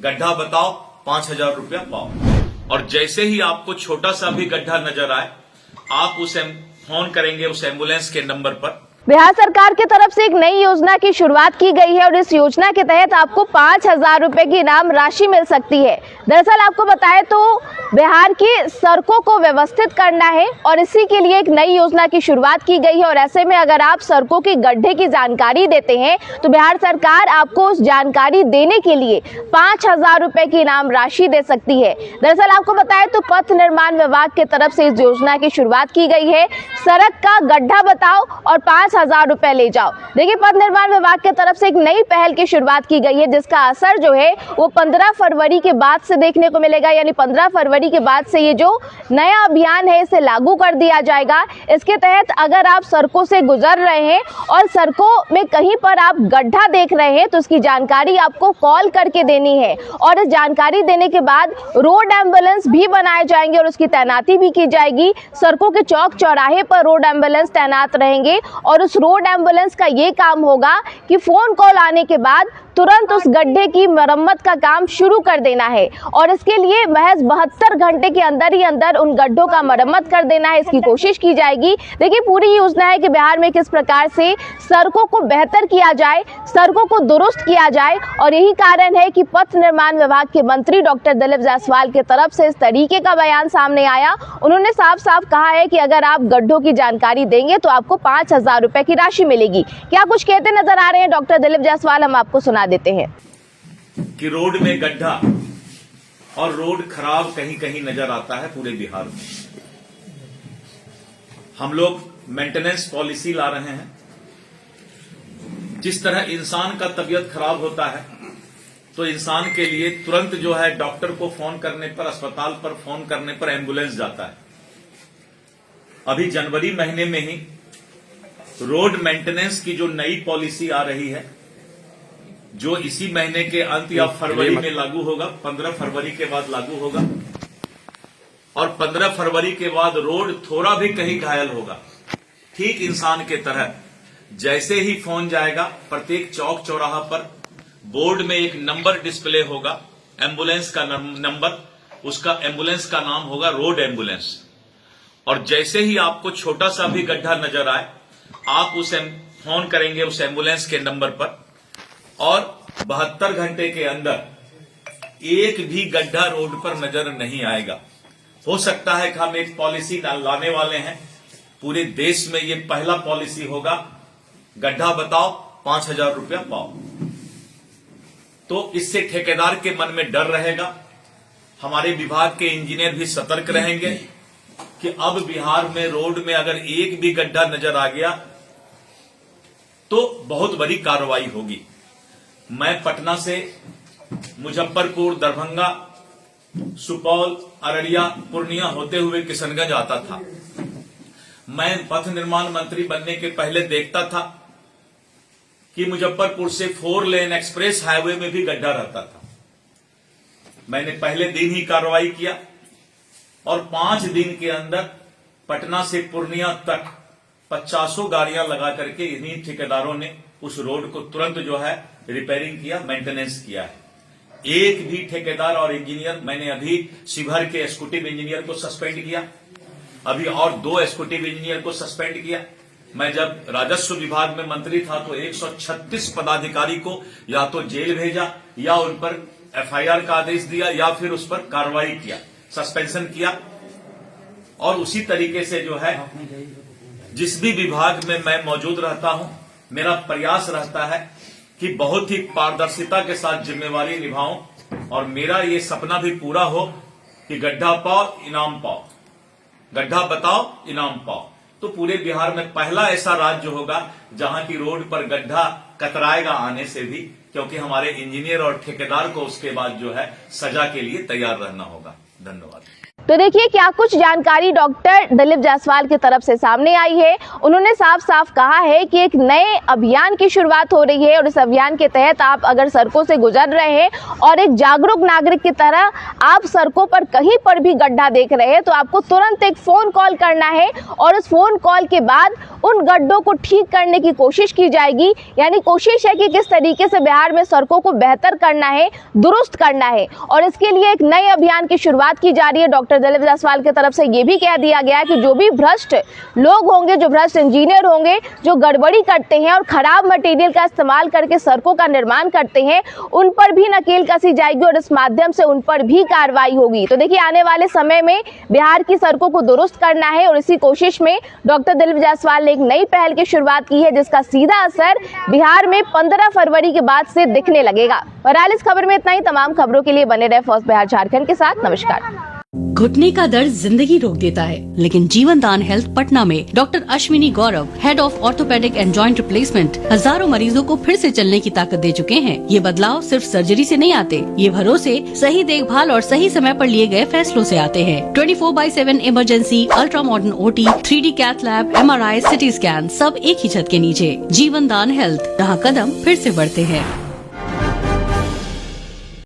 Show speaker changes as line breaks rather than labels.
गड्ढा बताओ 5,000 रुपया पाओ। और जैसे ही आपको छोटा सा भी गड्ढा नजर आए, आप उसे फोन करेंगे उस एम्बुलेंस के नंबर पर।
बिहार सरकार की तरफ से एक नई योजना की शुरुआत की गई है और इस योजना के तहत आपको 5,000 रुपए की इनाम राशि मिल सकती है। दरअसल आपको बताएं तो बिहार की सड़कों को व्यवस्थित करना है और इसी के लिए एक नई योजना की शुरुआत की गई है। और ऐसे में अगर आप सड़कों के गड्ढे की जानकारी देते हैं तो बिहार सरकार आपको उस जानकारी देने के लिए 5,000 रुपए की इनाम राशि दे सकती है। दरअसल आपको बताएं तो पथ निर्माण विभाग की तरफ से इस योजना की शुरुआत की गई है। सड़क का गड्ढा बताओ और 5,000 रुपए ले जाओ। देखिए, पथ निर्माण विभाग की तरफ से एक नई पहल की शुरुआत की गई है जिसका असर जो है वो 15 फरवरी के बाद से देखने को मिलेगा। यानी 15 फरवरी के बाद से ये जो नया अभियान है इसे लागू कर दिया जाएगा। इसके तहत अगर आप सड़कों से गुजर रहे हैं और सड़कों में कहीं पर आप गड्ढा देख रहे हैं तो उसकी जानकारी आपको कॉल करके देनी है और इस जानकारी देने के बाद रोड एम्बुलेंस भी बनाए जाएंगे और उसकी तैनाती भी की जाएगी। सड़कों के चौक चौराहे पर रोड एम्बुलेंस तैनात रहेंगे और उस रोड एम्बुलेंस का ये काम होगा कि फोन कॉल आने के बाद तुरंत उस गड्ढे की मरम्मत का काम शुरू कर देना है और इसके लिए महज 72 घंटे के अंदर ही अंदर उन गड्ढों का मरम्मत कर देना है, इसकी कोशिश की जाएगी। देखिए, पूरी योजना है कि बिहार में किस प्रकार से सड़कों को बेहतर किया जाए, सड़कों को दुरुस्त किया जाए और यही कारण है कि पथ निर्माण विभाग के मंत्री डॉक्टर दिलीप जायसवाल की तरफ से इस तरीके का बयान सामने आया। उन्होंने साफ साफ कहा है कि अगर आप गड्ढों की जानकारी देंगे तो आपको 5,000 रुपए की राशि मिलेगी। क्या कुछ कहते नजर आ रहे हैं डॉक्टर दिलीप जायसवाल, हम आपको सुना देते हैं
कि रोड में गड्ढा और रोड खराब कहीं कहीं नजर आता है पूरे बिहार में। हम लोग मेंटेनेंस पॉलिसी ला रहे हैं। जिस तरह इंसान का तबीयत खराब होता है तो इंसान के लिए तुरंत जो है डॉक्टर को फोन करने पर, अस्पताल पर फोन करने पर एम्बुलेंस जाता है। अभी जनवरी महीने में ही रोड मेंटेनेंस की जो नई पॉलिसी आ रही है, जो इसी महीने के अंत या फरवरी में लागू होगा, 15 फरवरी के बाद लागू होगा और 15 फरवरी के बाद रोड थोड़ा भी कहीं घायल होगा, ठीक इंसान के तरह जैसे ही फोन जाएगा, प्रत्येक चौक चौराहा पर बोर्ड में एक नंबर डिस्प्ले होगा, एम्बुलेंस का नंबर, उसका एम्बुलेंस का नाम होगा रोड एम्बुलेंस। और जैसे ही आपको छोटा सा भी गड्ढा नजर आए, आप उसे फोन करेंगे उस एम्बुलेंस के नंबर पर और 72 घंटे के अंदर एक भी गड्ढा रोड पर नजर नहीं आएगा। हो सकता है कि हम एक पॉलिसी लाने वाले हैं, पूरे देश में ये पहला पॉलिसी होगा, गड्ढा बताओ 5,000 रुपया पाओ। तो इससे ठेकेदार के मन में डर रहेगा, हमारे विभाग के इंजीनियर भी सतर्क रहेंगे कि अब बिहार में रोड में अगर एक भी गड्ढा नजर आ गया तो बहुत बड़ी कार्रवाई होगी। मैं पटना से मुजफ्फरपुर, दरभंगा, सुपौल, अररिया, पूर्णिया होते हुए किशनगंज आता था। मैं पथ निर्माण मंत्री बनने के पहले देखता था कि मुजफ्फरपुर से 4 लेन एक्सप्रेस हाईवे में भी गड्ढा रहता था। मैंने पहले दिन ही कार्रवाई किया और 5 दिन के अंदर पटना से पूर्णिया तक 50 गाड़ियां लगा करके इन्हीं ठेकेदारों ने उस रोड को तुरंत जो है रिपेयरिंग किया, मेंटेनेंस किया है। एक भी ठेकेदार और इंजीनियर, मैंने अभी शिवहर के एग्जीक्यूटिव इंजीनियर को सस्पेंड किया, अभी और 2 एग्जीक्यूटिव इंजीनियर को सस्पेंड किया। मैं जब राजस्व विभाग में मंत्री था तो 136 पदाधिकारी को या तो जेल भेजा या उन पर FIR का आदेश दिया या फिर उस पर कार्रवाई किया, सस्पेंशन किया। और उसी तरीके से जो है जिस भी विभाग में मैं मौजूद रहता हूं, मेरा प्रयास रहता है कि बहुत ही पारदर्शिता के साथ जिम्मेवारी निभाऊं और मेरा ये सपना भी पूरा हो कि गड्ढा पाओ इनाम पाओ, गड्ढा बताओ इनाम पाओ। तो पूरे बिहार में पहला ऐसा राज्य होगा जहां की रोड पर गड्ढा कतराएगा आने से भी, क्योंकि हमारे इंजीनियर और ठेकेदार को उसके बाद जो है सजा के लिए तैयार रहना होगा। धन्यवाद।
तो देखिए क्या कुछ जानकारी डॉक्टर दिलीप जायसवाल की तरफ से सामने आई है। उन्होंने साफ साफ कहा है कि एक नए अभियान की शुरुआत हो रही है और इस अभियान के तहत आप अगर सड़कों से गुजर रहे हैं और एक जागरूक नागरिक की तरह आप सड़कों पर कहीं पर भी गड्ढा देख रहे हैं तो आपको तुरंत एक फोन कॉल करना है और उस फोन कॉल के बाद उन गड्ढों को ठीक करने की कोशिश की जाएगी। यानी कोशिश है कि किस तरीके से बिहार में सड़कों को बेहतर करना है, दुरुस्त करना है और इसके लिए एक नए अभियान की शुरुआत की जा रही है। डॉक्टर दिलीप जायसवाल की तरफ से ये भी कह दिया गया कि जो भी भ्रष्ट लोग होंगे, जो भ्रष्ट इंजीनियर होंगे, जो गड़बड़ी करते हैं और खराब मटेरियल का इस्तेमाल करके सड़कों का निर्माण करते हैं, उन पर भी नकेल कसी जाएगी और इस माध्यम से उन पर भी कार्रवाई होगी। तो देखिए आने वाले समय में बिहार की सड़कों को दुरुस्त करना है और इसी कोशिश में डॉक्टर दिलीप जायसवाल ने एक नई पहल की शुरुआत की है जिसका सीधा असर बिहार में 15 फरवरी के बाद से दिखने लगेगा। बहरहाल इस खबर में इतना ही। तमाम खबरों के लिए बने रहे फर्स्ट बिहार झारखंड के साथ। नमस्कार।
घुटने का दर्द जिंदगी रोक देता है, लेकिन जीवन दान हेल्थ पटना में doctor Ashwini Gaurav, head of orthopaedic and joint replacement, हजारों मरीजों को फिर से चलने की ताकत दे चुके हैं। ये बदलाव सिर्फ सर्जरी से नहीं आते, ये भरोसे, सही देखभाल और सही समय पर लिए गए फैसलों से आते हैं। 24/7 emergency, ultra modern OT, 3D cath lab, MRI, CT scan, सब एक ही छत के नीचे। जीवन दान हेल्थ, जहाँ कदम फिर से बढ़ते हैं।